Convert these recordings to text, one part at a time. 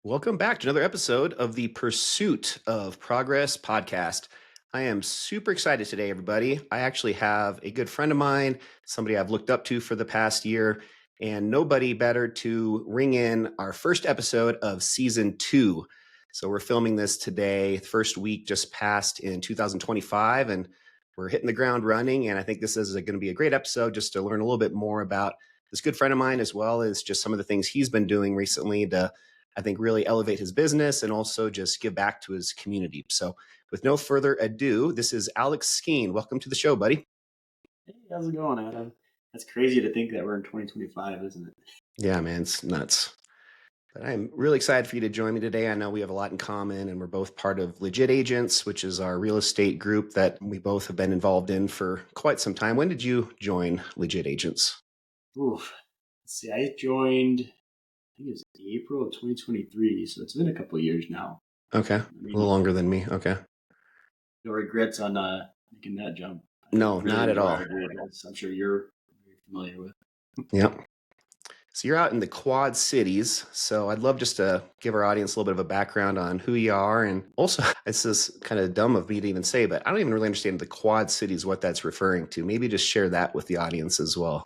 Welcome back to another episode of the Pursuit of Progress podcast. I am super excited today, everybody. I actually have a good friend of mine, somebody I've looked up to for the past year, and nobody better to ring in our first episode of season 2. So we're filming this today, the first week just passed in 2025, and we're hitting the ground running. And I think this is going to be a great episode just to learn a little bit more about this good friend of mine, as well as just some of the things he's been doing recently to, I think, really elevate his business and also just give back to his community. So with no further ado, this is Alex Skeen. Welcome to the show, buddy. Hey, how's it going, Adam? That's crazy to think that we're in 2025, isn't it? Yeah, man, it's nuts. But I'm really excited for you to join me today. I know we have a lot in common, and we're both part of Legit Agents, which is our real estate group that we both have been involved in for quite some time. When did you join Legit Agents? Oof. Let's see, I joined, I think it was April of 2023, so it's been a couple of years now. Okay, I a mean, little longer than me. Okay. no regrets on making that jump. I No, really not at enjoy all. our group, as I'm sure you're very familiar with. Yep. So you're out in the Quad Cities. So I'd love just to give our audience a little bit of a background on who you are. And also, this is kind of dumb of me to even say, but I don't even really understand the Quad Cities, what that's referring to. Maybe just share that with the audience as well.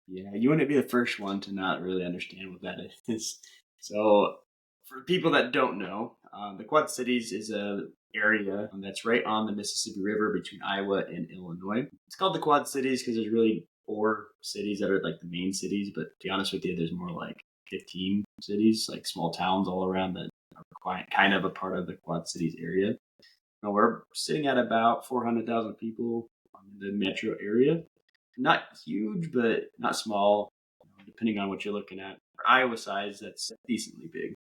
Yeah, you wouldn't be the first one to not really understand what that is. So, for people that don't know, the Quad Cities is a area that's right on the Mississippi River between Iowa and Illinois. It's called the Quad Cities because there's really four cities that are like the main cities, but to be honest with you, there's more like 15 cities, like small towns all around that are quite, kind of a part of the Quad Cities area. Now, we're sitting at about 400,000 people in the metro area. Not huge, but not small, depending on what you're looking at. For Iowa size, that's decently big.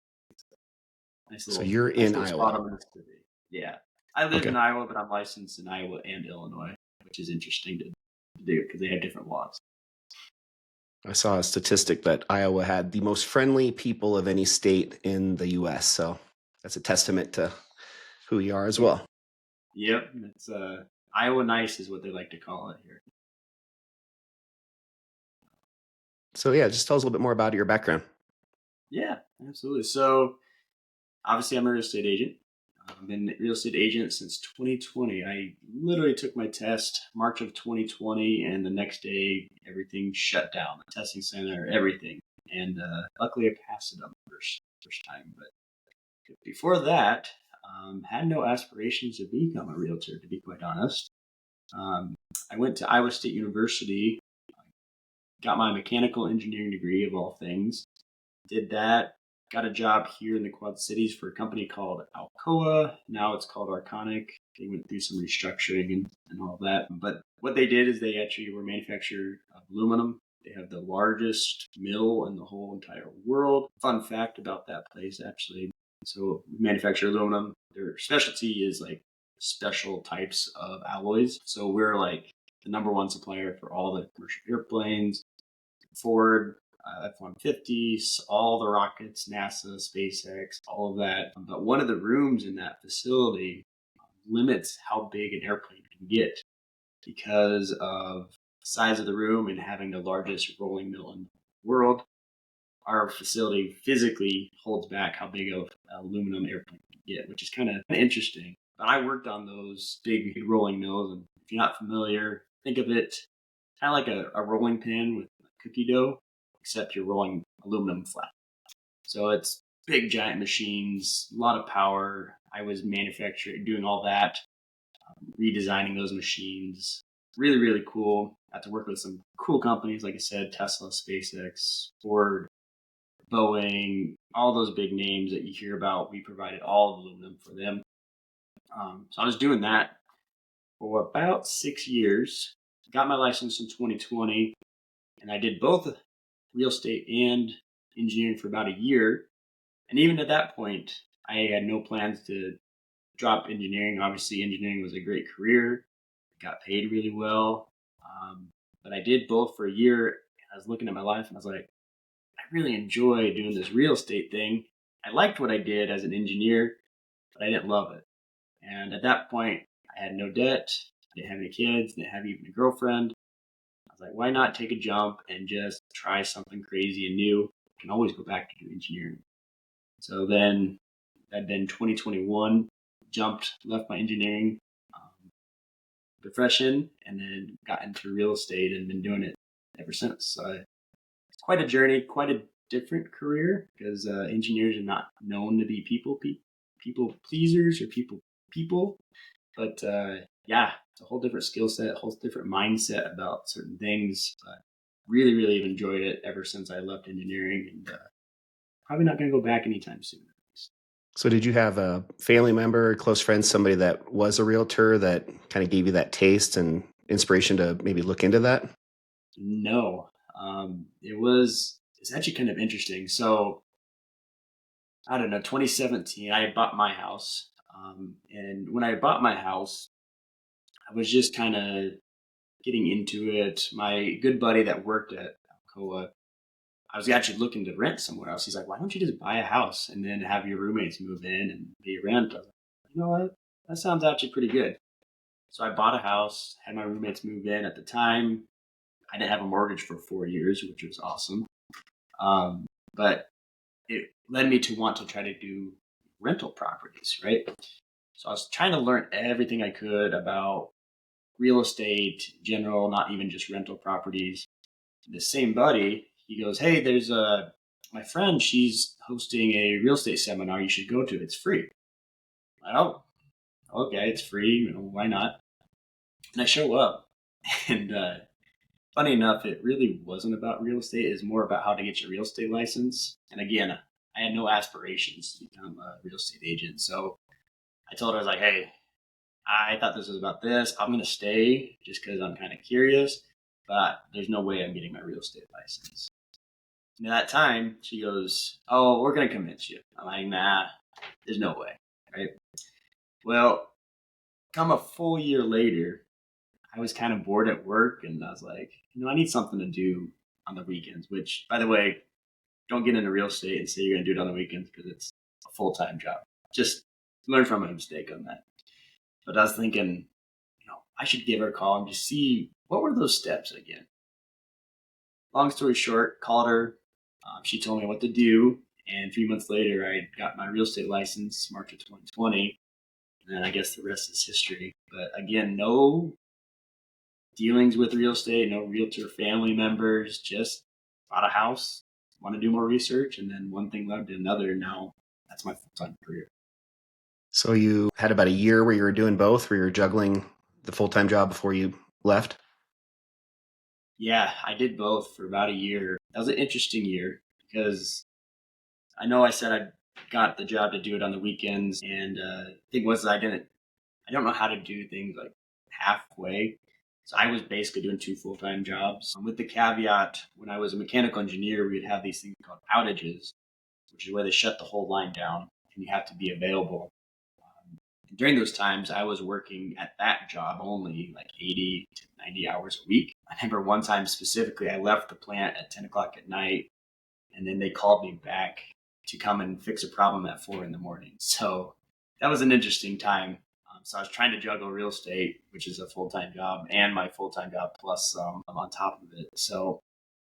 So you're Nice in little spot Iowa. on the Mississippi. Yeah, I live Okay. in Iowa, but I'm licensed in Iowa and Illinois, which is interesting to do because they have different laws. I saw a statistic that Iowa had the most friendly people of any state in the US. So that's a testament to who you are as Yeah. well. Yep, it's Iowa nice is what they like to call it here. So yeah, just tell us a little bit more about your background. Yeah, absolutely. So obviously, I'm a real estate agent. I've been a real estate agent since 2020. I literally took my test March of 2020, and the next day everything shut down. The testing center, everything. And luckily, I passed it on the first time. But before that, had no aspirations to become a realtor. To be quite honest, um, I went to Iowa State University, got my mechanical engineering degree of all things. Did that. Got a job here in the Quad Cities for a company called Alcoa. Now it's called Arconic. They went through some restructuring and all of that. But what they did is they actually were manufacturer of aluminum. They have the largest mill in the whole entire world. Fun fact about that place, actually. So we manufacture aluminum. Their specialty is like special types of alloys. So we're like the number one supplier for all the commercial airplanes, Ford, F-150s, all the rockets, NASA, SpaceX, all of that. But one of the rooms in that facility limits how big an airplane can get because of the size of the room and having the largest rolling mill in the world. Our facility physically holds back how big of an aluminum airplane can get, which is kind of interesting. But I worked on those big rolling mills, and if you're not familiar, think of it kind of like a rolling pin with cookie dough, except you're rolling aluminum flat. So it's big, giant machines, a lot of power. I was manufacturing, doing all that, redesigning those machines. Really, really cool. Got to work with some cool companies, like I said, Tesla, SpaceX, Ford, Boeing, all those big names that you hear about. We provided all of aluminum for them. So I was doing that for about 6 years. Got my license in 2020, and I did both real estate and engineering for about a year. And even at that point, I had no plans to drop engineering. Obviously, engineering was a great career, got paid really well. But I did both for a year. I was looking at my life and I was like, I really enjoy doing this real estate thing. I liked what I did as an engineer, but I didn't love it. And at that point, I had no debt, didn't have any kids, didn't have even a girlfriend. I was like, why not take a jump and just try something crazy and new? I can always go back to do engineering. So then I'd been 2021, left my engineering profession, and then got into real estate and been doing it ever since. So it's quite a journey, quite a different career because engineers are not known to be people pleasers or people. But yeah, it's a whole different skill set, a whole different mindset about certain things. But really, really have enjoyed it ever since I left engineering, and probably not going to go back anytime soon. So did you have a family member, close friend, somebody that was a realtor that kind of gave you that taste and inspiration to maybe look into that? No, it's actually kind of interesting. So I don't know, 2017, I bought my house, and when I bought my house, I was just kind of getting into it. My good buddy that worked at Alcoa, I was actually looking to rent somewhere else. He's like, "Why don't you just buy a house and then have your roommates move in and pay rent?" I was like, "You know what? That sounds actually pretty good." So I bought a house, had my roommates move in. At the time, I didn't have a mortgage for 4 years, which was awesome. But it led me to want to try to do rental properties, right? So I was trying to learn everything I could about real estate in general, not even just rental properties. The same buddy, he goes, "Hey, there's my friend. She's hosting a real estate seminar. You should go to it. It's free." Oh, okay, it's free. Why not? And I show up, and funny enough, it really wasn't about real estate. It's more about how to get your real estate license. And again, I had no aspirations to become a real estate agent. So I told her, I was like, "Hey, I thought this was about this. I'm going to stay just because I'm kind of curious, but there's no way I'm getting my real estate license." And at that time, she goes, "Oh, we're going to convince you." I'm like, "Nah, there's no way." Right. Well, come a full year later, I was kind of bored at work and I was like, I need something to do on the weekends, which, by the way, don't get into real estate and say you're going to do it on the weekends because it's a full time job. Just learn from my mistake on that. But I was thinking, I should give her a call and just see what were those steps again. Long story short, called her. She told me what to do. And 3 months later, I got my real estate license, March of 2020. And I guess the rest is history. But again, no dealings with real estate, no realtor family members, just bought a house, want to do more research. And then one thing led to another. Now that's my full time career. So you had about a year where you were doing both, where you were juggling the full-time job before you left? Yeah, I did both for about a year. That was an interesting year because I know I said I got the job to do it on the weekends, and the thing was I don't know how to do things like halfway. So I was basically doing two full time jobs. With the caveat, when I was a mechanical engineer, we would have these things called outages, which is where they shut the whole line down, and you have to be available. And during those times, I was working at that job only like 80 to 90 hours a week. I remember one time specifically, I left the plant at 10 o'clock at night, and then they called me back to come and fix a problem at 4 in the morning. So that was an interesting time. So I was trying to juggle real estate, which is a full time job, and my full time job plus on top of it. So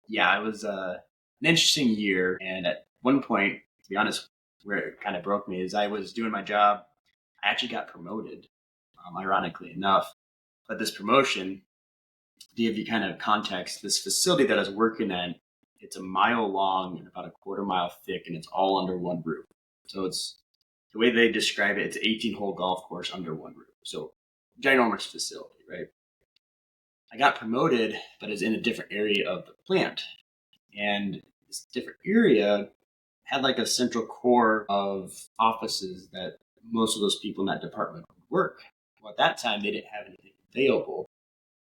yeah, it was an interesting year. And at one point, to be honest, where it kind of broke me is I was doing my job. I actually got promoted, ironically enough. But this promotion, to give you kind of context, this facility that I was working at, it's a mile long and about a quarter mile thick, and it's all under one roof. So it's the way they describe it, it's an 18-hole golf course under one roof. So ginormous facility, right? I got promoted, but it's in a different area of the plant. And this different area had like a central core of offices that most of those people in that department would work. Well, at that time, they didn't have anything available.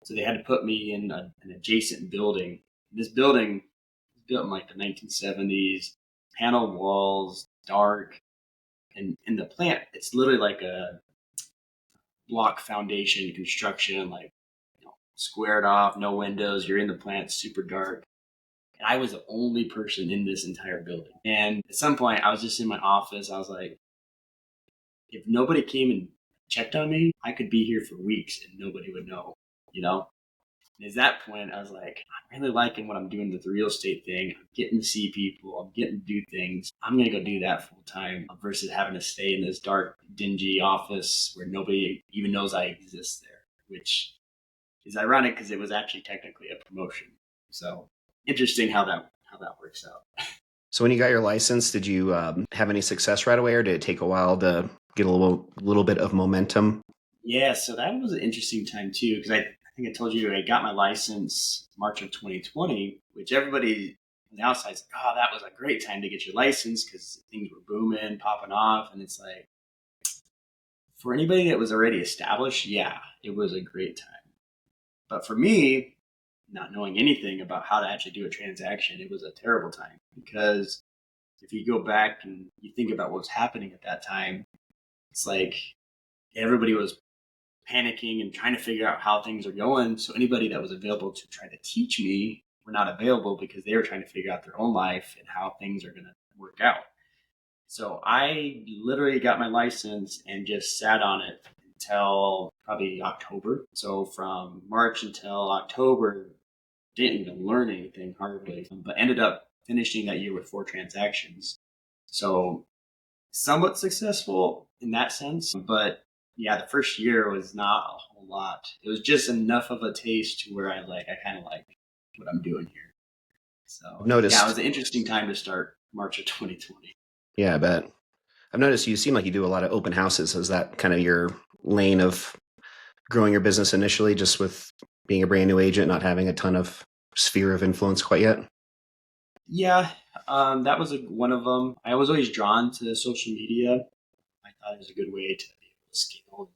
So they had to put me in an adjacent building. This building was built in like the 1970s, panel walls, dark. And in the plant, it's literally like a block foundation construction, like squared off, no windows. You're in the plant, super dark. And I was the only person in this entire building. And at some point, I was just in my office. I was like, if nobody came and checked on me, I could be here for weeks and nobody would know, you know? And at that point, I was like, I'm really liking what I'm doing with the real estate thing. I'm getting to see people. I'm getting to do things. I'm going to go do that full time versus having to stay in this dark, dingy office where nobody even knows I exist there, which is ironic because it was actually technically a promotion. So interesting how that works out. So when you got your license, did you have any success right away, or did it take a while to get a little bit of momentum? Yeah, so that was an interesting time too because I think I told you I got my license March of 2020, which everybody on the outside's like, oh, that was a great time to get your license because things were booming, popping off, and it's like for anybody that was already established, yeah, it was a great time. But for me, not knowing anything about how to actually do a transaction, it was a terrible time because if you go back and you think about what was happening at that time, it's like everybody was panicking and trying to figure out how things are going. So anybody that was available to try to teach me were not available because they were trying to figure out their own life and how things are going to work out. So I literally got my license and just sat on it until probably October. So from March until October, didn't even learn anything hardly, but ended up finishing that year with 4 transactions. So somewhat successful in that sense, but yeah, the first year was not a whole lot. It was just enough of a taste to where I kind of like what I'm doing here. I've So yeah, it noticed, was an interesting time to start March of 2020. yeah, I bet. I've noticed you seem like you do a lot of open houses. Is that kind of your lane of growing your business initially, just with being a brand new agent, not having a ton of sphere of influence quite yet? Yeah, that was one of them. I was always drawn to social media. I thought it was a good way to be able to scale and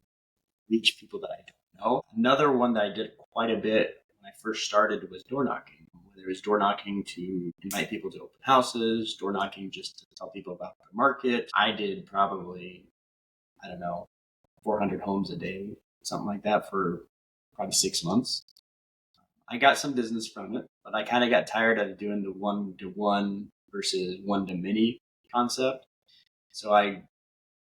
reach people that I don't know. Another one that I did quite a bit when I first started was door knocking. Whether it was door knocking to invite people to open houses, door knocking just to tell people about the market. I did probably, I don't know, 400 homes a day, something like that for probably 6 months. I got some business from it, but I kind of got tired of doing the one to one versus one to many concept. So I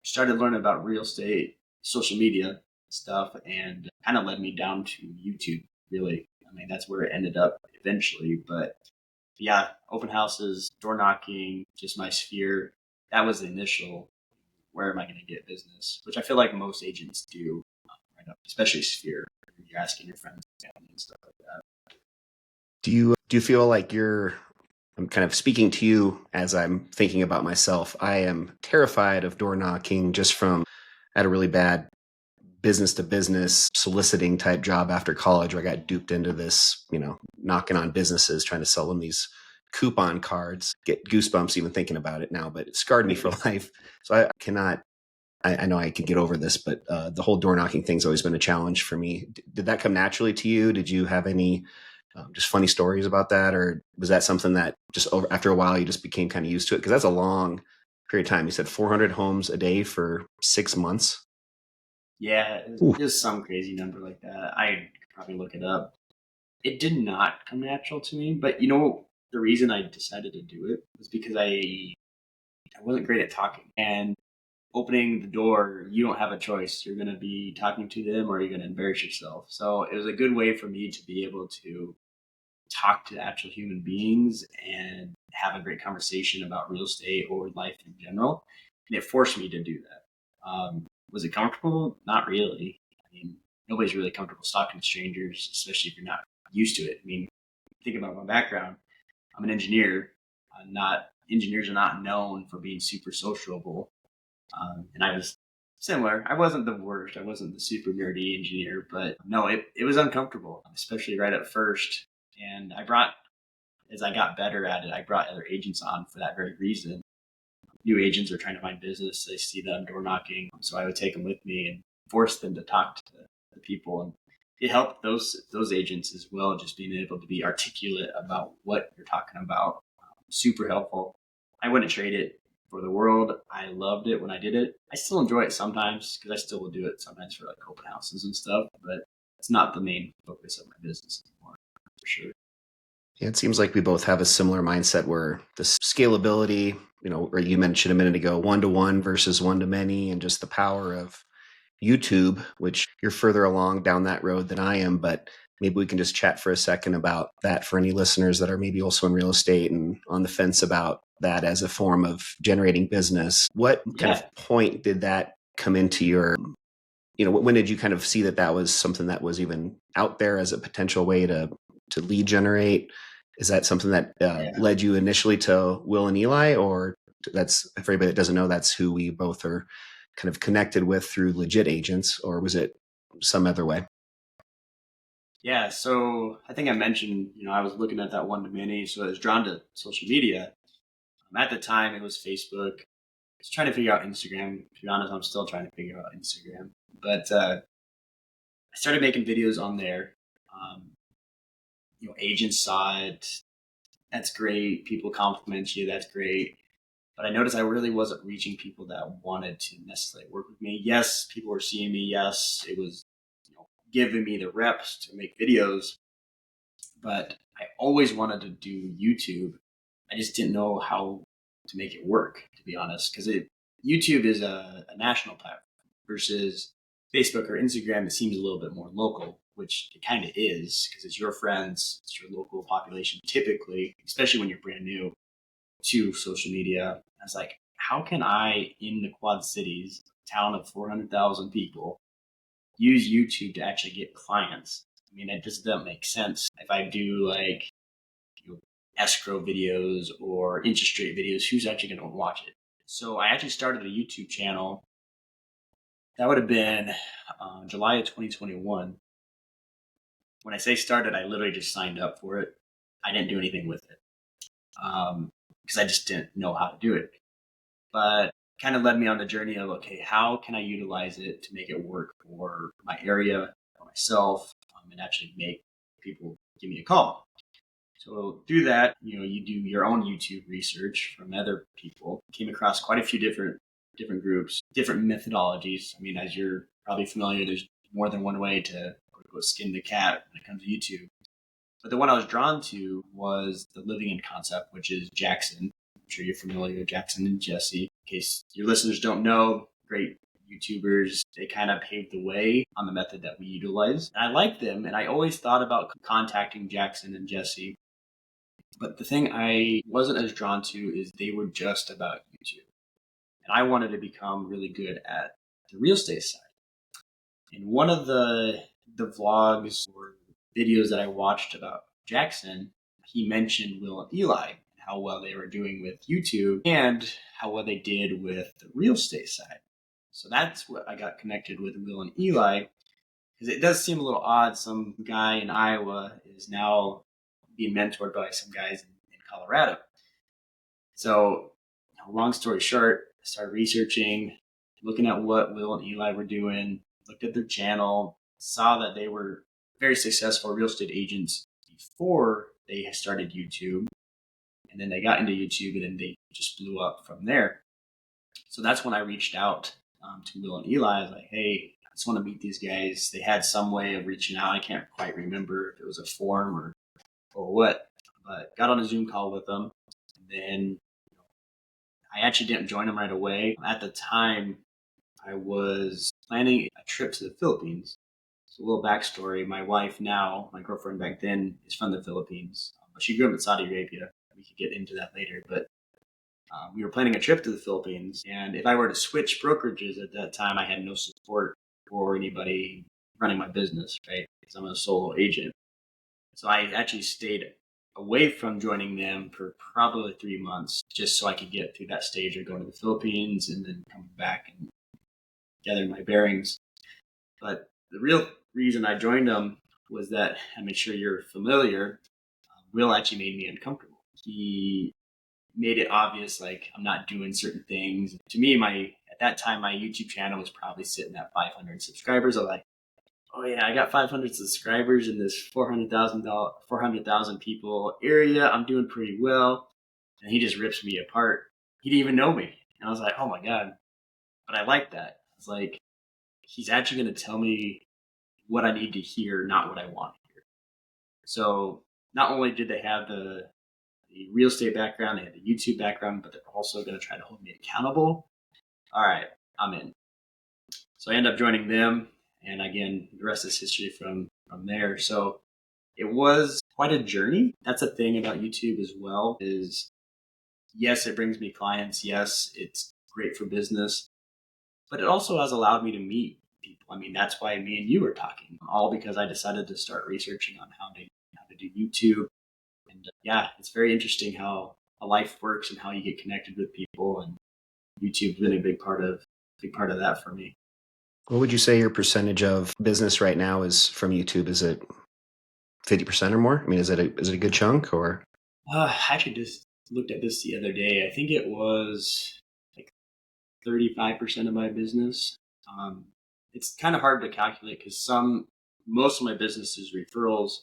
started learning about real estate, social media stuff, and kind of led me down to YouTube, really. I mean, that's where it ended up eventually. But yeah, open houses, door knocking, just my sphere. That was the initial where am I going to get business, which I feel like most agents do, right up, especially sphere. You're asking your friends and family and stuff like that. Do you feel like I'm kind of speaking to you as I'm thinking about myself. I am terrified of door knocking just from I had a really bad business to business soliciting type job after college where I got duped into this, knocking on businesses, trying to sell them these coupon cards. Get goosebumps even thinking about it now, but it scarred me for life. So I cannot, I know I could get over this, but the whole door knocking thing's always been a challenge for me. Did that come naturally to you? Did you have any just funny stories about that? Or was that something that just over after a while you just became kind of used to it? Because that's a long period of time. You said 400 homes a day for 6 months. Yeah, Ooh. just some crazy number like that. I could probably look it up. It did not come natural to me, but the reason I decided to do it was because I wasn't great at talking and opening the door. You don't have a choice. You're going to be talking to them, or you're going to embarrass yourself. So it was a good way for me to be able to talk to actual human beings and have a great conversation about real estate or life in general. And it forced me to do that. Was it comfortable? Not really. I mean, nobody's really comfortable talking to strangers, especially if you're not used to it. I mean, think about my background. I'm an engineer. Not engineers are not known for being super sociable, and I was similar. I wasn't the worst. I wasn't the super nerdy engineer, but no, it was uncomfortable, especially right at first. And as I got better at it, I brought other agents on for that very reason. New agents are trying to find business. They see that I'm door knocking. So I would take them with me and force them to talk to the people. And it helped those agents as well, just being able to be articulate about what you're talking about. Super helpful. I wouldn't trade it for the world. I loved it when I did it. I still enjoy it sometimes because I still will do it sometimes for like open houses and stuff, but it's not the main focus of my business anymore, for sure. Yeah, it seems like we both have a similar mindset where the scalability, or you mentioned a minute ago, one to one versus one to many, and just the power of YouTube, which you're further along down that road than I am. But maybe we can just chat for a second about that for any listeners that are maybe also in real estate and on the fence about that as a form of generating business. What kind of Yeah. point did that come into your, when did you kind of see that that was something that was even out there as a potential way to lead generate? Is that something that Yeah. led you initially to Will and Eli, or that's, for everybody that doesn't know, that's who we both are kind of connected with through legit agents, or was it some other way? Yeah. So I think I mentioned, I was looking at that one to many. So I was drawn to social media. At the time, it was Facebook. I was trying to figure out Instagram. To be honest, I'm still trying to figure out Instagram. But I started making videos on there. Um, Agents saw it. That's great. People compliment you. That's great. But I noticed I really wasn't reaching people that wanted to necessarily work with me. Yes, people were seeing me. Yes, it was giving me the reps to make videos. But I always wanted to do YouTube. I just didn't know how to make it work, to be honest, because YouTube is a national platform versus Facebook or Instagram. It seems a little bit more local, which it kind of is because it's your friends, it's your local population, typically, especially when you're brand new to social media. I was like, how can I, in the Quad Cities, town of 400,000 people, use YouTube to actually get clients? I mean, it just doesn't make sense. If I do like escrow videos or interest rate videos, who's actually going to watch it? So I actually started a YouTube channel. That would have been July of 2021. When I say started, I literally just signed up for it. I didn't do anything with it because I just didn't know how to do it. But kind of led me on the journey of, okay, how can I utilize it to make it work for my area, for myself, and actually make people give me a call. So through that, you do your own YouTube research from other people. Came across quite a few different groups, different methodologies. I mean, as you're probably familiar, there's more than one way to go skin the cat when it comes to YouTube. But the one I was drawn to was the living in concept, which is Jackson. I'm sure you're familiar with Jackson and Jesse. In case your listeners don't know, great YouTubers. They kind of paved the way on the method that we utilize. And I like them, and I always thought about contacting Jackson and Jesse. But the thing I wasn't as drawn to is they were just about YouTube. And I wanted to become really good at the real estate side. And one of the vlogs or videos that I watched about Jackson, he mentioned Will and Eli and how well they were doing with YouTube and how well they did with the real estate side. So that's what I got connected with Will and Eli, because it does seem a little odd. Some guy in Iowa is now being mentored by some guys in Colorado. So, long story short, I started researching, looking at what Will and Eli were doing, looked at their channel, saw that they were very successful real estate agents before they started YouTube. And then they got into YouTube and then they just blew up from there. So that's when I reached out to Will and Eli. I was like, hey, I just want to meet these guys. They had some way of reaching out. I can't quite remember if it was a form or what, but got on a Zoom call with them. And then I actually didn't join them right away. At the time, I was planning a trip to the Philippines. So a little backstory. My wife now, my girlfriend back then, is from the Philippines. But she grew up in Saudi Arabia. We could get into that later. But we were planning a trip to the Philippines. And if I were to switch brokerages at that time, I had no support for anybody running my business, right? Because I'm a solo agent. So I actually stayed away from joining them for probably 3 months just so I could get through that stage of going to the Philippines and then coming back and gathering my bearings. But the real reason I joined them was that, I'm sure you're familiar, Will actually made me uncomfortable. He made it obvious, like, I'm not doing certain things. To me, at that time, my YouTube channel was probably sitting at 500 subscribers. I was like, oh yeah, I got 500 subscribers in this 400,000 people area. I'm doing pretty well. And he just rips me apart. He didn't even know me. And I was like, oh my God. But I like that. It's like, he's actually going to tell me what I need to hear, not what I want to hear. So not only did they have the real estate background, they had the YouTube background, but they're also going to try to hold me accountable. All right, I'm in. So I end up joining them. And again, the rest is history from there. So it was quite a journey. That's a thing about YouTube as well, is yes, it brings me clients. Yes, it's great for business, but it also has allowed me to meet people. I mean, that's why me and you are talking, all because I decided to start researching on how to do YouTube. And yeah, it's very interesting how a life works and how you get connected with people. And YouTube's been a big part of that for me. What would you say your percentage of business right now is from YouTube? Is it 50% or more? I mean, is it a good chunk or? I actually just looked at this the other day. I think it was like 35% of my business. Um, it's kind of hard to calculate because most of my business is referrals,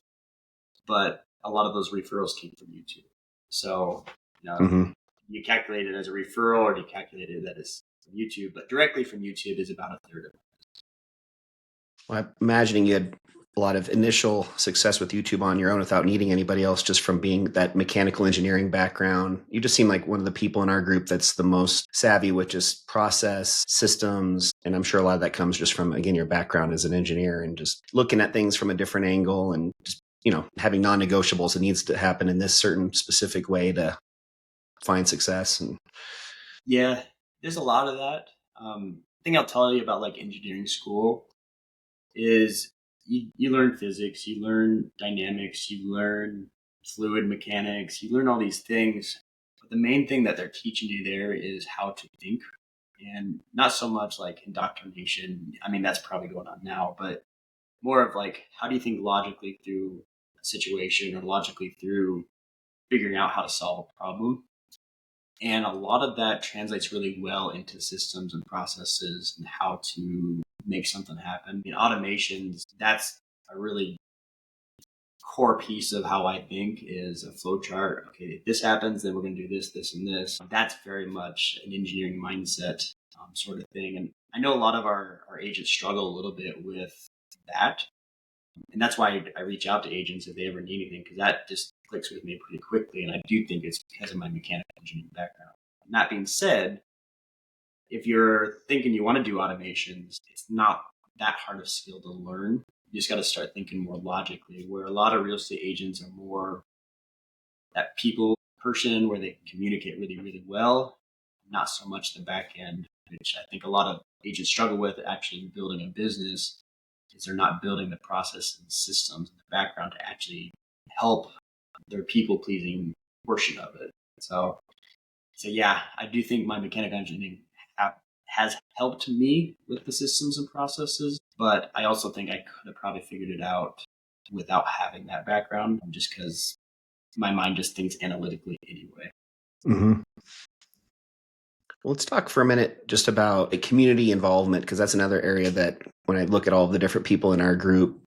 but a lot of those referrals came from YouTube. So, Mhm. you calculate it as a referral or do you calculate it that is from YouTube? But directly from YouTube is about a third of it. Well, I'm imagining you had a lot of initial success with YouTube on your own without needing anybody else, just from being that mechanical engineering background. You just seem like one of the people in our group that's the most savvy with just process systems. And I'm sure a lot of that comes just from, again, your background as an engineer and just looking at things from a different angle and just, having non-negotiables. It needs to happen in this certain specific way to find success. And Yeah, there's a lot of that. Thing I'll tell you about like engineering school is you learn physics, you learn dynamics, you learn fluid mechanics, you learn all these things. But the main thing that they're teaching you there is how to think, and not so much like indoctrination. I mean, that's probably going on now, but more of like, how do you think logically through a situation or logically through figuring out how to solve a problem? And a lot of that translates really well into systems and processes and how to make something happen. In automations, that's a really core piece of how I think is a flow chart. Okay, if this happens, then we're going to do this, this, and this. That's very much an engineering mindset sort of thing. And I know a lot of our agents struggle a little bit with that. And that's why I reach out to agents if they ever need anything, because that just clicks with me pretty quickly. And I do think it's because of my mechanical engineering background. And that being said, if you're thinking you want to do automations, it's not that hard of skill to learn. You just got to start thinking more logically, where a lot of real estate agents are more that people person where they can communicate really, really well, not so much the back end, which I think a lot of agents struggle with actually building a business, is they're not building the process and systems in the background to actually help their people pleasing portion of it. So yeah, I do think my mechanical engineering has helped me with the systems and processes, but I also think I could have probably figured it out without having that background, just because my mind just thinks analytically anyway. Mhm. Well, let's talk for a minute just about community involvement, because that's another area that when I look at all the different people in our group,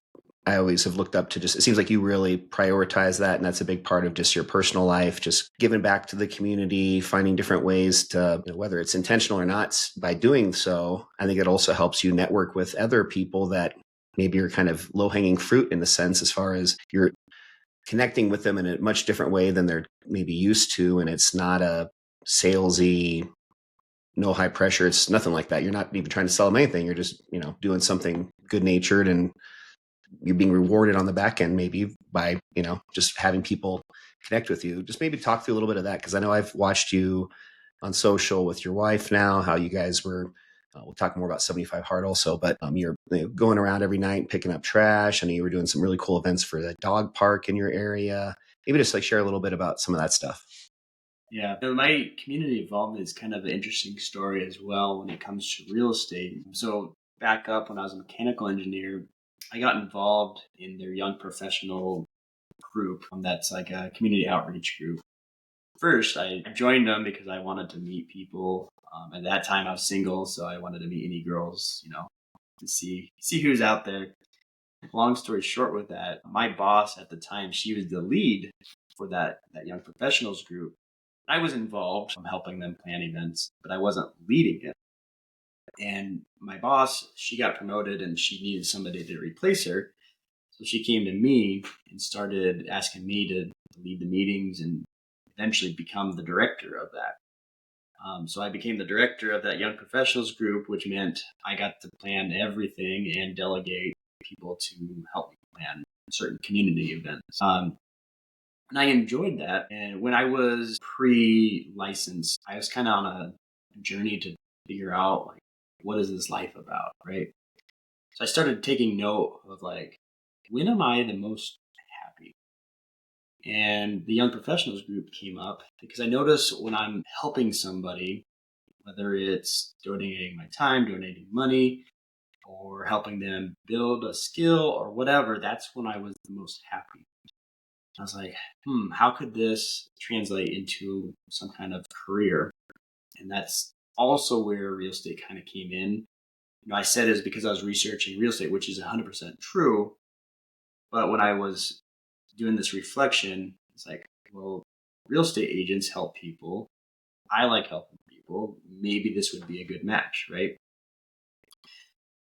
I always have looked up to. Just it seems like you really prioritize that, and that's a big part of just your personal life, just giving back to the community, finding different ways to, whether it's intentional or not, by doing so. I think it also helps you network with other people that maybe you're kind of low hanging fruit in a sense, as far as you're connecting with them in a much different way than they're maybe used to, and it's not a salesy, no high pressure. It's nothing like that. You're not even trying to sell them anything. You're just, doing something good natured, and you're being rewarded on the back end, maybe by, just having people connect with you. Just maybe talk through a little bit of that. Cause I know I've watched you on social with your wife now, how you guys were, we'll talk more about 75 Hard also, but you're going around every night picking up trash. I know you were doing some really cool events for the dog park in your area. Maybe just like share a little bit about some of that stuff. Yeah, so my community involvement is kind of an interesting story as well when it comes to real estate. So back up when I was a mechanical engineer, I got involved in their young professional group that's like a community outreach group. First, I joined them because I wanted to meet people. At that time, I was single, so I wanted to meet any girls, to see who's out there. Long story short, with that, my boss at the time, she was the lead for that young professionals group. I was involved from helping them plan events, but I wasn't leading it. And my boss, she got promoted, and she needed somebody to replace her. So she came to me and started asking me to lead the meetings and eventually become the director of that. So I became the director of that young professionals group, which meant I got to plan everything and delegate people to help me plan. certain community events. And I enjoyed that. And when I was pre-licensed, I was kind of on a journey to figure out like, what is this life about, right? So I started taking note of like, when am I the most happy? And the young professionals group came up because I noticed when I'm helping somebody, whether it's donating my time, donating money, or helping them build a skill or whatever, that's when I was the most happy. I was like, how could this translate into some kind of career? And that's also where real estate kind of came in. I said is because I was researching real estate, which is 100% true. But when I was doing this reflection, it's like, well, real estate agents help people. I like helping people. Maybe this would be a good match, right?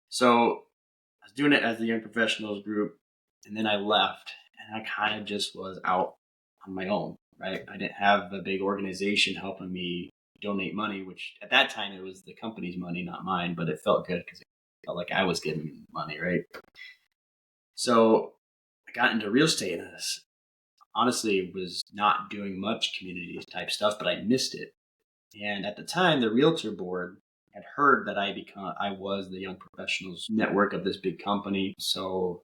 So I was doing it as the young professionals group, and then I left, and I kind of just was out on my own, right? I didn't have a big organization helping me donate money, which at that time it was the company's money, not mine, but it felt good because it felt like I was giving money, right? So I got into real estate, and honestly was not doing much community type stuff, but I missed it. And at the time, the realtor board had heard that I was the young professionals network of this big company. So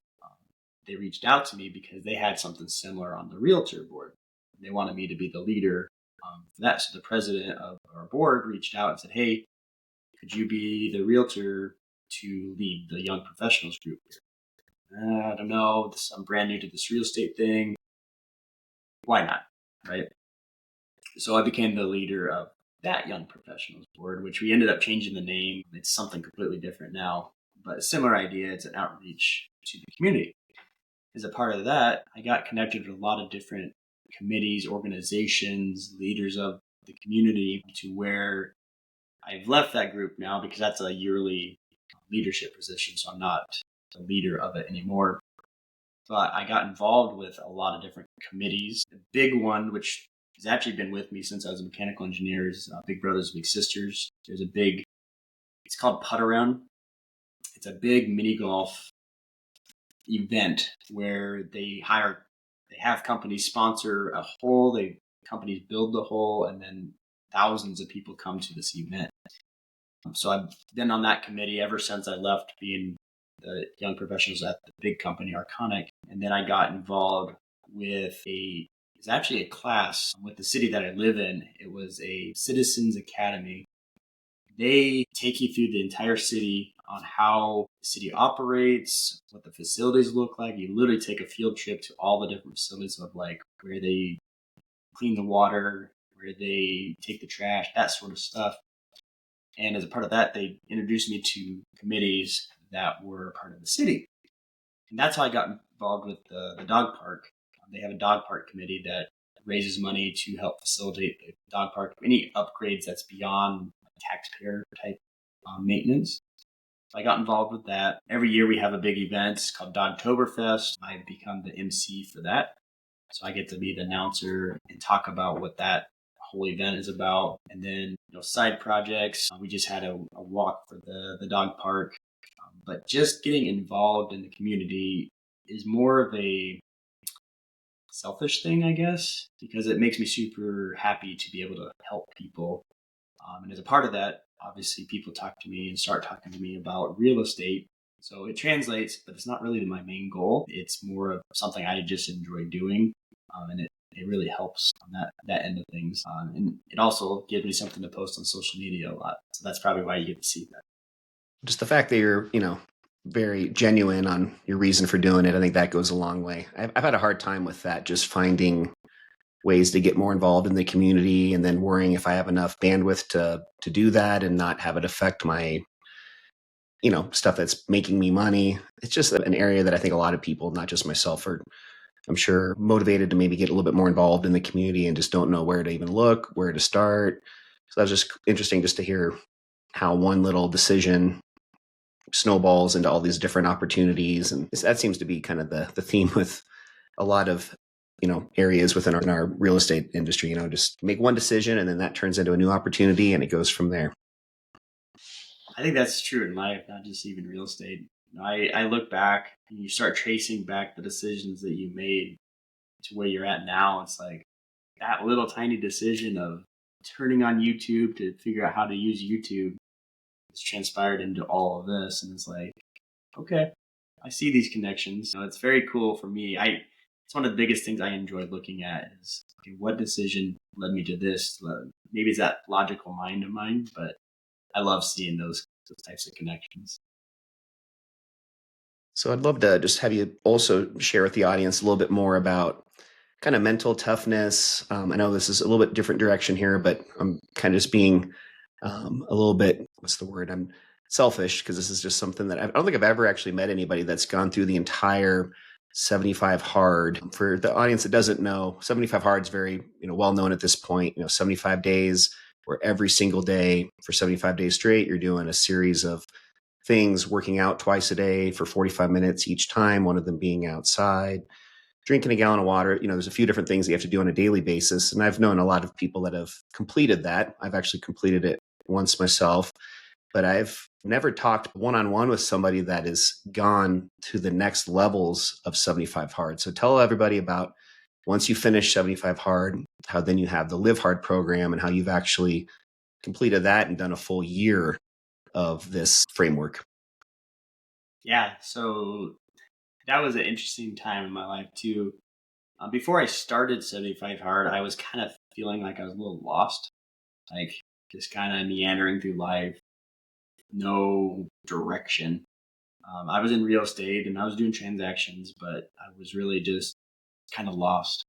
they reached out to me because they had something similar on the realtor board. They wanted me to be the leader for that. So the president of our board reached out and said, "Hey, could you be the realtor to lead the young professionals group?" I don't know. I'm brand new to this real estate thing. Why not? Right. So I became the leader of that young professionals board, which we ended up changing the name. It's something completely different now, but a similar idea. It's an outreach to the community. As a part of that, I got connected with a lot of different committees, organizations, leaders of the community to where I've left that group now because that's a yearly leadership position. So I'm not the leader of it anymore. But I got involved with a lot of different committees. The big one, which has actually been with me since I was a mechanical engineer, is Big Brothers Big Sisters. It's called Putt Around. It's a big mini golf event where they have companies sponsor a hole, companies build the hole, and then thousands of people come to this event. So I've been on that committee ever since I left being the young professionals at the big company Arconic. And then I got involved with it's actually a class with the city that I live in. It was a Citizens Academy. They take you through the entire city on how the city operates, what the facilities look like. You literally take a field trip to all the different facilities of like where they clean the water, where they take the trash, that sort of stuff. And as a part of that, they introduced me to committees that were part of the city. And that's how I got involved with the dog park. They have a dog park committee that raises money to help facilitate the dog park, any upgrades that's beyond taxpayer type maintenance. So I got involved with that. Every year we have a big event called Dogtoberfest. I become the MC for that. So I get to be the announcer and talk about what that whole event is about. And then, side projects. We just had a walk for the dog park. But just getting involved in the community is more of a selfish thing, I guess, because it makes me super happy to be able to help people. And as a part of that, obviously people talk to me and start talking to me about real estate. So it translates, but it's not really my main goal. It's more of something I just enjoy doing. And it really helps on that end of things. And it also gives me something to post on social media a lot. So that's probably why you get to see that. Just the fact that you're, very genuine on your reason for doing it, I think that goes a long way. I've had a hard time with that, just finding ways to get more involved in the community and then worrying if I have enough bandwidth to do that and not have it affect my, stuff that's making me money. It's just an area that I think a lot of people, not just myself, are, I'm sure, motivated to maybe get a little bit more involved in the community and just don't know where to even look, where to start. So that was just interesting just to hear how one little decision snowballs into all these different opportunities. And that seems to be kind of the theme with a lot of, areas within our real estate industry, just make one decision and then that turns into a new opportunity and it goes from there. I think that's true in life, not just even real estate. I look back and you start tracing back the decisions that you made to where you're at now. It's like that little tiny decision of turning on YouTube to figure out how to use YouTube has transpired into all of this. And it's like, okay, I see these connections. It's very cool for me. It's one of the biggest things I enjoy looking at is, okay, what decision led me to this? Maybe it's that logical mind of mine, but I love seeing those types of connections. So I'd love to just have you also share with the audience a little bit more about kind of mental toughness. I know this is a little bit different direction here, but I'm kind of just being a little bit, what's the word? I'm selfish because this is just something that I don't think I've ever actually met anybody that's gone through the entire 75 hard. For the audience that doesn't know, 75 hard is very, well known at this point. 75 days where every single day for 75 days straight, you're doing a series of things, working out twice a day for 45 minutes each time, one of them being outside, drinking a gallon of water. There's a few different things that you have to do on a daily basis. And I've known a lot of people that have completed that. I've actually completed it once myself, but I've never talked one-on-one with somebody that has gone to the next levels of 75 hard. So tell everybody about once you finish 75 hard, how then you have the Live Hard program and how you've actually completed that and done a full year of this framework. Yeah, so that was an interesting time in my life too. Before I started 75 Hard, I was kind of feeling like I was a little lost, like just kind of meandering through life, no direction. I was in real estate and I was doing transactions, but I was really just kind of lost.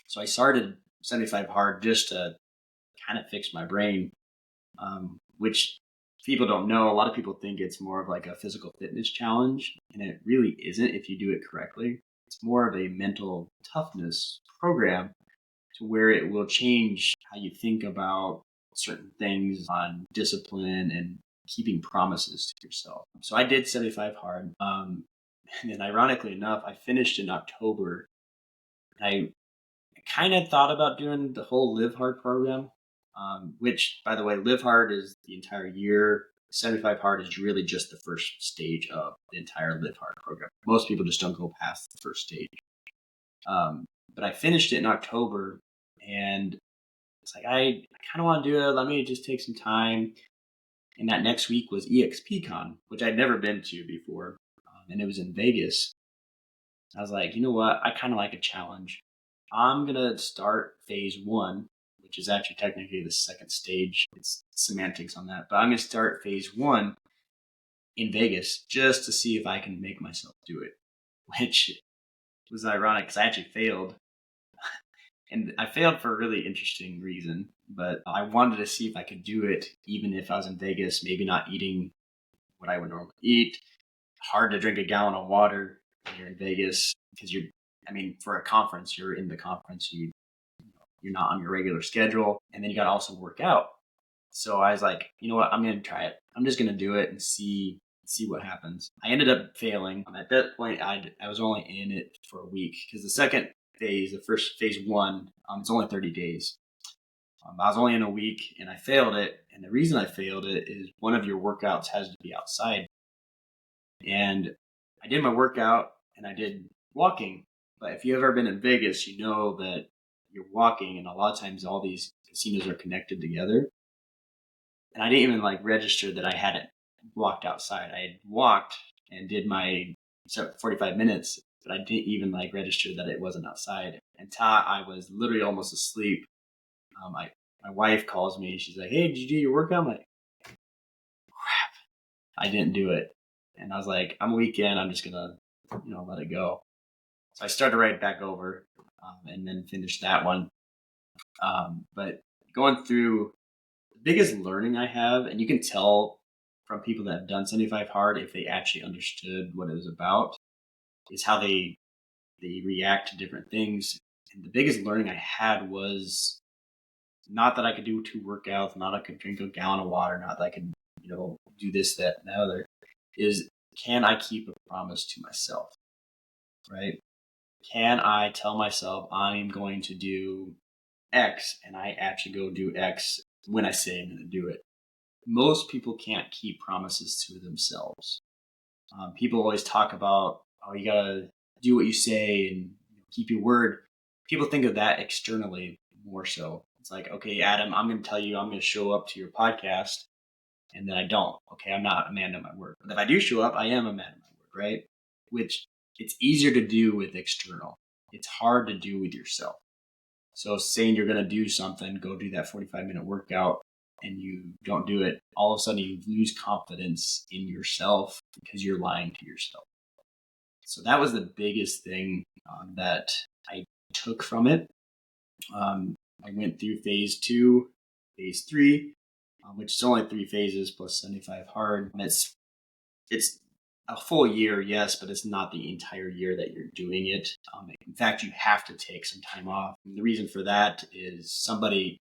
So I started 75 Hard just to kind of fix my brain, which people don't know. A lot of people think it's more of like a physical fitness challenge, and it really isn't if you do it correctly. It's more of a mental toughness program to where it will change how you think about certain things on discipline and keeping promises to yourself. So I did 75 hard. And then ironically enough, I finished in October. I kind of thought about doing the whole Live Hard program, which, by the way, Live Hard is the entire year. 75 Hard is really just the first stage of the entire Live Hard program. Most people just don't go past the first stage. But I finished it in October, and it's like, I kind of want to do it. Let me just take some time. And that next week was EXPCon, which I'd never been to before. And it was in Vegas. I was like, you know what? I kind of like a challenge. I'm going to start phase one, which is actually technically the second stage. It's semantics on that. But I'm going to start phase one in Vegas just to see if I can make myself do it, which was ironic because I actually failed. And I failed for a really interesting reason, but I wanted to see if I could do it even if I was in Vegas, maybe not eating what I would normally eat. Hard to drink a gallon of water when you're in Vegas because for a conference, you're in the conference, you're not on your regular schedule, and then you got to also work out. So I was like, you know what, I'm going to try it. I'm just going to do it and see what happens. I ended up failing. At that point, I was only in it for a week because the second phase, the first phase one, it's only 30 days. I was only in a week and I failed it. And the reason I failed it is one of your workouts has to be outside. And I did my workout and I did walking. But if you've ever been in Vegas, you know that you're walking, and a lot of times all these casinos are connected together. And I didn't even register that I hadn't walked outside. I had walked and did my 45 minutes, but I didn't even register that it wasn't outside until I was literally almost asleep. My wife calls me. She's like, "Hey, did you do your workout?" I'm like, "I didn't do it." And I was like, "I'm a weekend. I'm just gonna, let it go." So I started right back over, and then finished that one. But going through the biggest learning I have, and you can tell from people that have done 75 hard if they actually understood what it was about, is how they react to different things. And the biggest learning I had was not that I could do two workouts, not I could drink a gallon of water, not that I could, do this, that, and the other, is can I keep a promise to myself, right? Can I tell myself I'm going to do X and I actually go do X when I say I'm going to do it? Most people can't keep promises to themselves. People always talk about, oh, you gotta do what you say and keep your word. People think of that externally more so. It's like, okay, Adam, I'm going to tell you I'm going to show up to your podcast, and then I don't. Okay, I'm not a man of my word. But if I do show up, I am a man of my word, right? Which it's easier to do with external. It's hard to do with yourself. So saying you're going to do something, go do that 45-minute workout, and you don't do it, all of a sudden you lose confidence in yourself because you're lying to yourself. So that was the biggest thing that I took from it. I went through phase 2, phase 3, which is only 3 phases plus 75 hard. And it's a full year, yes, but it's not the entire year that you're doing it. In fact, you have to take some time off. And the reason for that is somebody,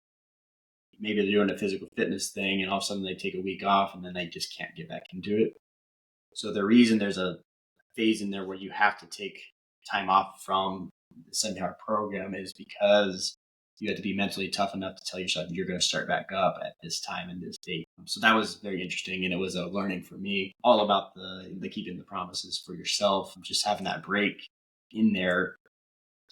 maybe they're doing a physical fitness thing and all of a sudden they take a week off and then they just can't get back into it. So the reason there's a phase in there where you have to take time off from the 7-hour program is because you have to be mentally tough enough to tell yourself you're going to start back up at this time and this date. So that was very interesting, and it was a learning for me, all about the keeping the promises for yourself. Just having that break in there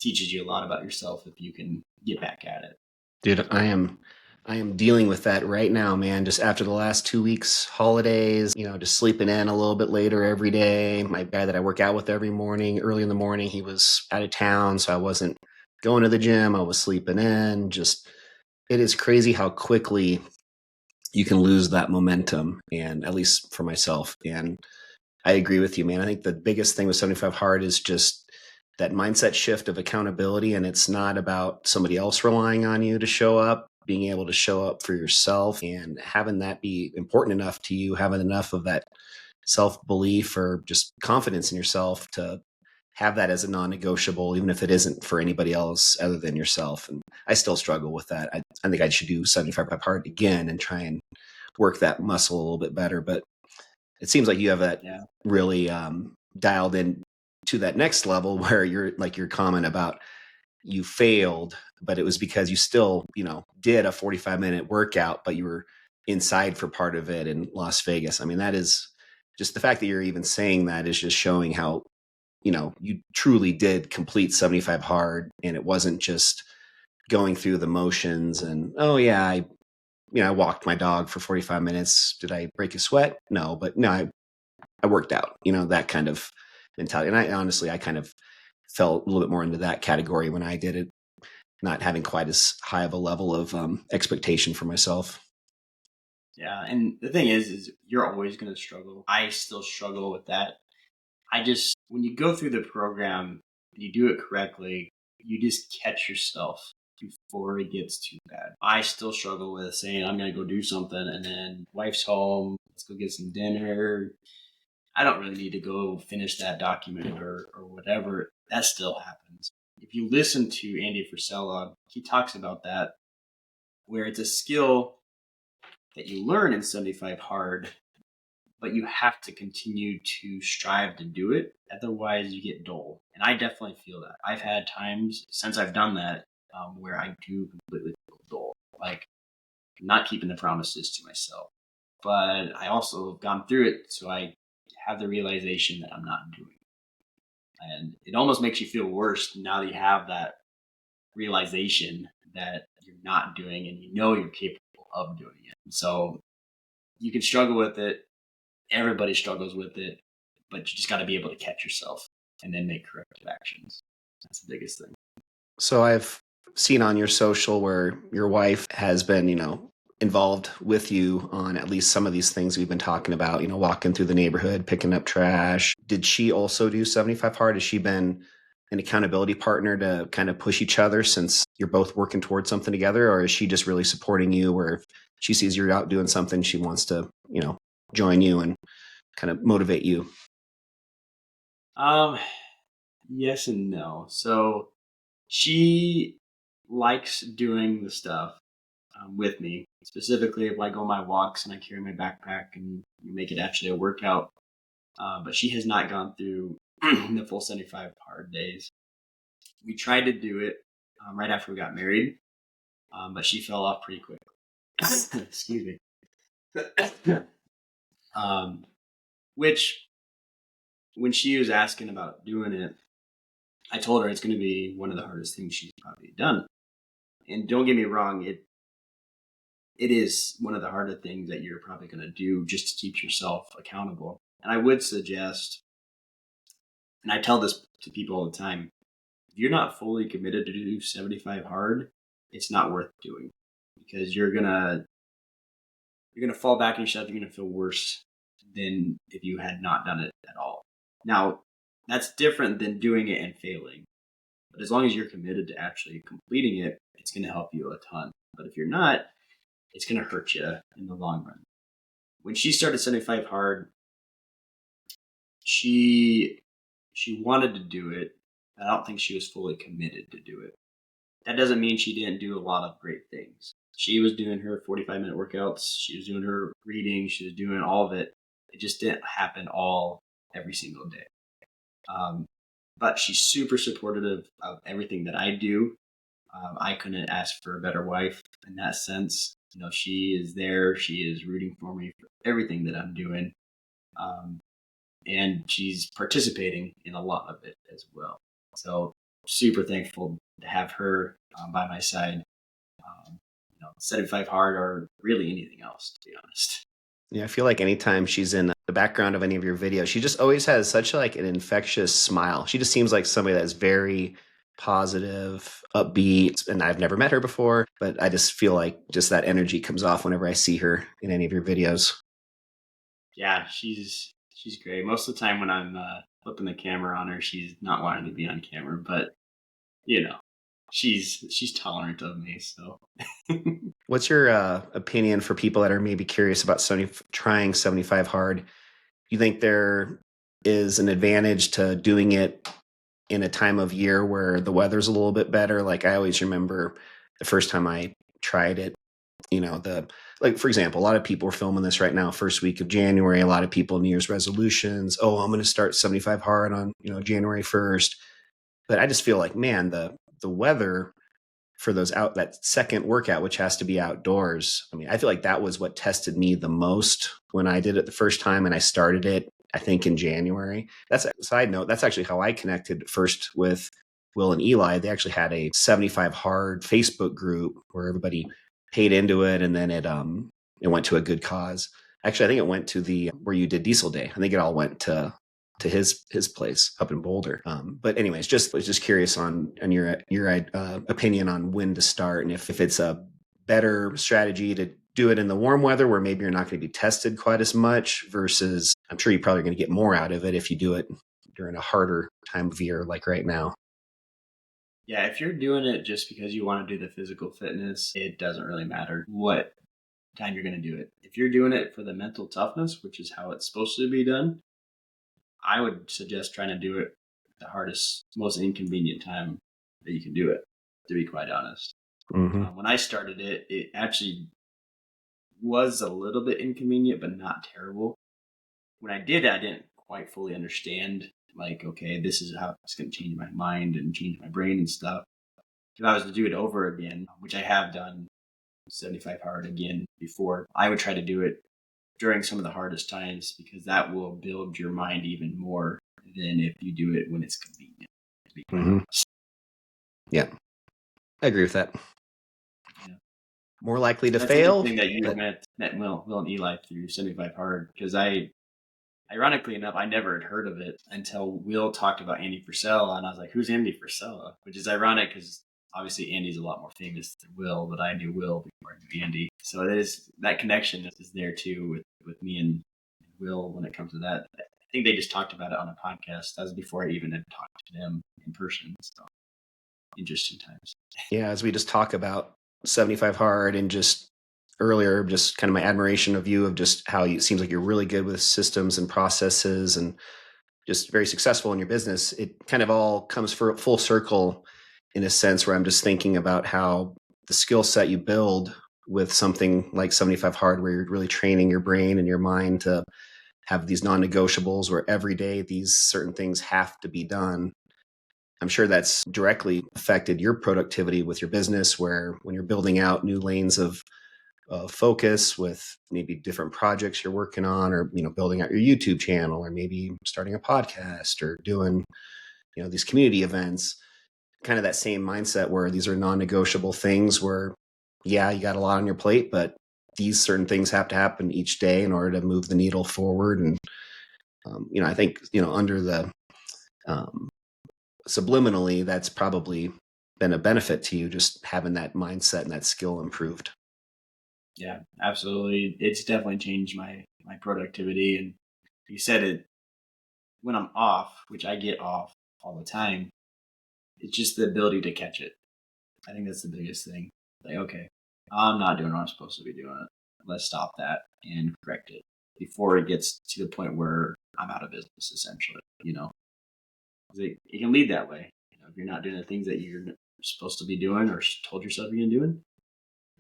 teaches you a lot about yourself if you can get back at it. Dude, I am dealing with that right now, man. Just after the last 2 weeks, holidays, just sleeping in a little bit later every day. My guy that I work out with every morning, early in the morning, he was out of town, so I wasn't going to the gym. I was sleeping in. Just it is crazy how quickly you can lose that momentum, and at least for myself. And I agree with you, man. I think the biggest thing with 75 hard is just that mindset shift of accountability. And it's not about somebody else relying on you to show up, being able to show up for yourself and having that be important enough to you, having enough of that self-belief or just confidence in yourself to have that as a non-negotiable, even if it isn't for anybody else other than yourself. And I still struggle with that. I think I should do 75 hard again and try and work that muscle a little bit better. But it seems like you have that really dialed in to that next level where you're like your comment about you failed, but it was because you still, did a 45-minute workout, but you were inside for part of it in Las Vegas. I mean, that is just the fact that you're even saying that is just showing how, you truly did complete 75 hard, and it wasn't just going through the motions and, oh yeah, I walked my dog for 45 minutes. Did I break a sweat? No, but no, I worked out, that kind of mentality. And I kind of fell a little bit more into that category when I did it, not having quite as high of a level of expectation for myself. Yeah, and the thing is you're always going to struggle. I still struggle with that. When you go through the program, you do it correctly, you just catch yourself before it gets too bad. I still struggle with saying I'm going to go do something and then wife's home, let's go get some dinner. I don't really need to go finish that document or whatever. That still happens. If you listen to Andy Frisella, he talks about that, where it's a skill that you learn in 75 hard, but you have to continue to strive to do it. Otherwise, you get dull. And I definitely feel that. I've had times since I've done that where I do completely feel dull, like not keeping the promises to myself. But I also have gone through it, so I have the realization that I'm not doing it. And it almost makes you feel worse now that you have that realization that you're not doing and you're capable of doing it. So you can struggle with it. Everybody struggles with it, but you just got to be able to catch yourself and then make corrective actions. That's the biggest thing. So I've seen on your social where your wife has been, involved with you on at least some of these things we've been talking about, walking through the neighborhood, picking up trash. Did she also do 75 hard? Has she been an accountability partner to kind of push each other since you're both working towards something together? Or is she just really supporting you where if she sees you're out doing something, she wants to, join you and kind of motivate you? Yes and no. So she likes doing the stuff with me. Specifically, if I go on my walks and I carry my backpack and make it actually a workout. But she has not gone through the full 75 hard days. We tried to do it right after we got married, but she fell off pretty quick. Excuse me. Which when she was asking about doing it, I told her it's going to be one of the hardest things she's probably done. And don't get me wrong, it is one of the harder things that you're probably going to do just to keep yourself accountable. And I would suggest, and I tell this to people all the time, if you're not fully committed to do 75 hard, it's not worth doing, because you're gonna fall back on yourself. You're gonna feel worse than if you had not done it at all. Now, that's different than doing it and failing. But as long as you're committed to actually completing it, it's gonna help you a ton. But if you're not, it's gonna hurt you in the long run. When she started 75 hard, she wanted to do it. I don't think she was fully committed to do it. That doesn't mean she didn't do a lot of great things. She was doing her 45-minute workouts. She was doing her reading. She was doing all of it. It just didn't happen all every single day. But she's super supportive of everything that I do. I couldn't ask for a better wife in that sense. She is there. She is rooting for me for everything that I'm doing. And she's participating in a lot of it as well. So super thankful to have her by my side. 75 hard or really anything else, to be honest. Yeah, I feel like anytime she's in the background of any of your videos, she just always has such like an infectious smile. She just seems like somebody that's very positive, upbeat, and I've never met her before, but I just feel like just that energy comes off whenever I see her in any of your videos. Yeah, she's great. Most of the time when I'm flipping the camera on her, she's not wanting to be on camera, but she's tolerant of me. So, What's your opinion for people that are maybe curious about trying 75 hard? Do you think there is an advantage to doing it in a time of year where the weather's a little bit better? Like I always remember the first time I tried it, like for example, a lot of people are filming this right now, first week of January. A lot of people New Year's resolutions. Oh, I'm going to start 75 hard on January 1st. But I just feel like, man, the weather for that second workout, which has to be outdoors. I mean, I feel like that was what tested me the most when I did it the first time, and I started it, I think, in January. That's a side note. That's actually how I connected first with Will and Eli. They actually had a 75 hard Facebook group where everybody paid into it, and then it went to a good cause. Actually, I think it went to the where you did Diesel Day. I think it all went to his place up in Boulder. But anyways, was just curious on your opinion on when to start, and if it's a better strategy to do it in the warm weather where maybe you're not going to be tested quite as much versus I'm sure you're probably going to get more out of it if you do it during a harder time of year like right now. Yeah, if you're doing it just because you want to do the physical fitness, it doesn't really matter what time you're going to do it. If you're doing it for the mental toughness, which is how it's supposed to be done, I would suggest trying to do it the hardest, most inconvenient time that you can do it, to be quite honest. Mm-hmm. When I started it, it actually was a little bit inconvenient, but not terrible. When I did it, I didn't quite fully understand, like, okay, this is how it's going to change my mind and change my brain and stuff. If I was to do it over again, which I have done 75 hard again before, I would try to do it during some of the hardest times, because that will build your mind even more than if you do it when it's convenient. Mm-hmm. Yeah, I agree with that. Yeah. More likely to That's fail. interesting that you met Will and Eli through 75 hard, because ironically enough, I never had heard of it until Will talked about Andy Frisella, and I was like, who's Andy Frisella? Which is ironic because obviously Andy's a lot more famous than Will, but I knew Will before I knew Andy. So that connection is there too with me and Will when it comes to that. I think they just talked about it on a podcast. That was before I even had talked to them in person. So interesting times. Yeah, as we just talk about 75 hard and just earlier, just kind of my admiration of you of just how it seems like you're really good with systems and processes and just very successful in your business. It kind of all comes for full circle in a sense where I'm just thinking about how the skill set you build with something like 75 hard, where you're really training your brain and your mind to have these non-negotiables where every day these certain things have to be done. I'm sure that's directly affected your productivity with your business, where when you're building out new lanes of focus with maybe different projects you're working on, or building out your YouTube channel, or maybe starting a podcast, or doing these community events. Kind of that same mindset where these are non-negotiable things where, yeah, you got a lot on your plate, but these certain things have to happen each day in order to move the needle forward. And I think under the subliminally, that's probably been a benefit to you, just having that mindset and that skill improved. Yeah, absolutely. It's definitely changed my productivity. And you said it, when I'm off, which I get off all the time, it's just the ability to catch it. I think that's the biggest thing. Like, okay, I'm not doing what I'm supposed to be doing. Let's stop that and correct it before it gets to the point where I'm out of business, essentially. 'Cause it can lead that way. If you're not doing the things that you're supposed to be doing or told yourself you're going to do,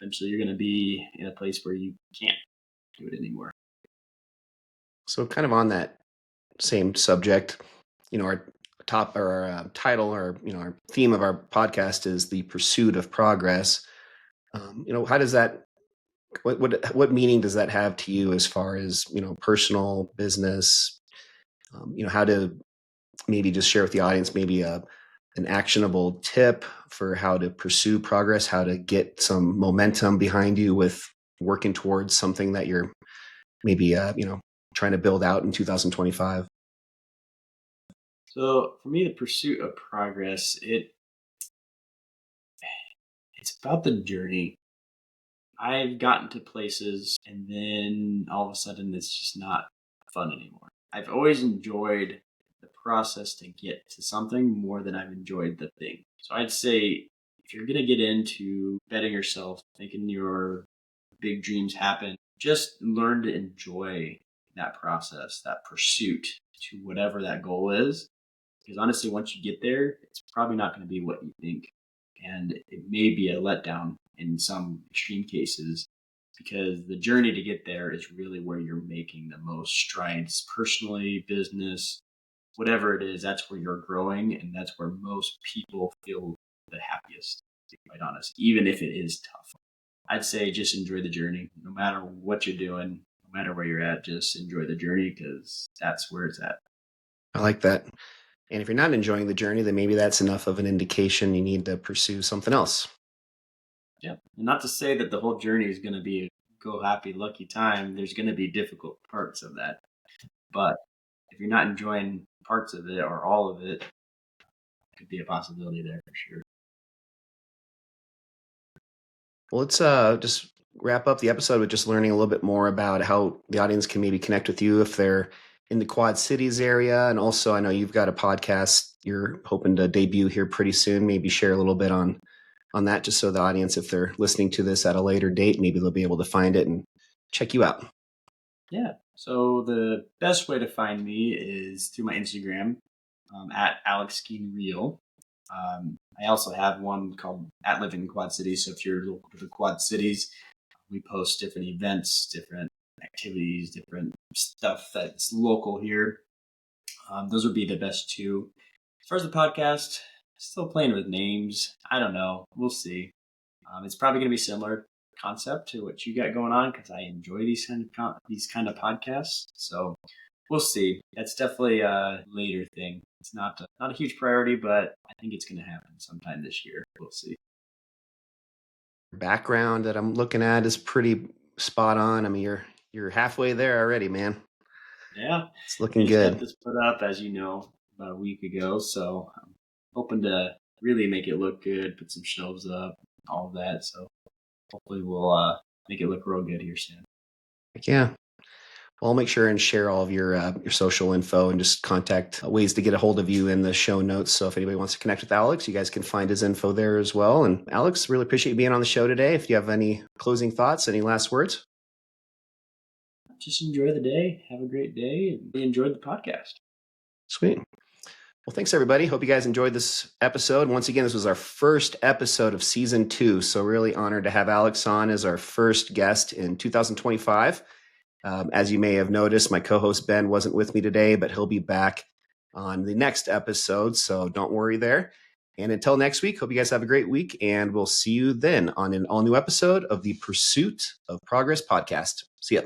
eventually you're going to be in a place where you can't do it anymore. So kind of on that same subject, our top or our title, or our theme of our podcast is the pursuit of progress. How does that, what meaning does that have to you as far as personal, business? How to maybe just share with the audience maybe an actionable tip for how to pursue progress, how to get some momentum behind you with working towards something that you're maybe trying to build out in 2025. So for me, the pursuit of progress, it's about the journey. I've gotten to places and then all of a sudden it's just not fun anymore. I've always enjoyed the process to get to something more than I've enjoyed the thing. So I'd say if you're going to get into betting yourself, making your big dreams happen, just learn to enjoy that process, that pursuit to whatever that goal is. Because honestly, once you get there, it's probably not going to be what you think. And it may be a letdown in some extreme cases because the journey to get there is really where you're making the most strides personally, business, whatever it is. That's where you're growing. And that's where most people feel the happiest, to be quite honest, even if it is tough. I'd say just enjoy the journey. No matter what you're doing, no matter where you're at, just enjoy the journey because that's where it's at. I like that. And if you're not enjoying the journey, then maybe that's enough of an indication you need to pursue something else. Yeah. And not to say that the whole journey is going to be a go happy, lucky time. There's going to be difficult parts of that. But if you're not enjoying parts of it or all of it, could be a possibility there for sure. Well, let's just wrap up the episode with just learning a little bit more about how the audience can maybe connect with you if they're in the Quad Cities area. And also, I know you've got a podcast you're hoping to debut here pretty soon. Maybe share a little bit on that, just so the audience, if they're listening to this at a later date, maybe they'll be able to find it and check you out. Yeah. So the best way to find me is through my Instagram at Alex Skeen Real. I also have one called at Living in Quad Cities. So if you're local to the Quad Cities, we post different events, different activities, different stuff that's local here. Those would be the best two. As far as the podcast, still playing with names. I don't know. We'll see. It's probably going to be similar concept to what you got going on because I enjoy these kind of podcasts. So we'll see. That's definitely a later thing. It's not a huge priority, but I think it's going to happen sometime this year. We'll see. Background that I'm looking at is pretty spot on. I mean, you're halfway there already, man. Yeah, It's I looking just got good. this put up, as you know, about a week ago. So I'm hoping to really make it look good, put some shelves up, all of that. So hopefully we'll make it look real good here soon. Yeah. Well, I'll make sure and share all of your social info and just contact ways to get a hold of you in the show notes. So if anybody wants to connect with Alex, you guys can find his info there as well. And Alex, really appreciate you being on the show today. If you have any closing thoughts, any last words? Just enjoy the day. Have a great day, and enjoyed the podcast. Sweet. Well, thanks everybody. Hope you guys enjoyed this episode. Once again, this was our first episode of season 2. So really honored to have Alex on as our first guest in 2025. As you may have noticed, my co-host Ben wasn't with me today, but he'll be back on the next episode. So don't worry there. And until next week, hope you guys have a great week, and we'll see you then on an all new episode of the Pursuit of Progress podcast. See ya.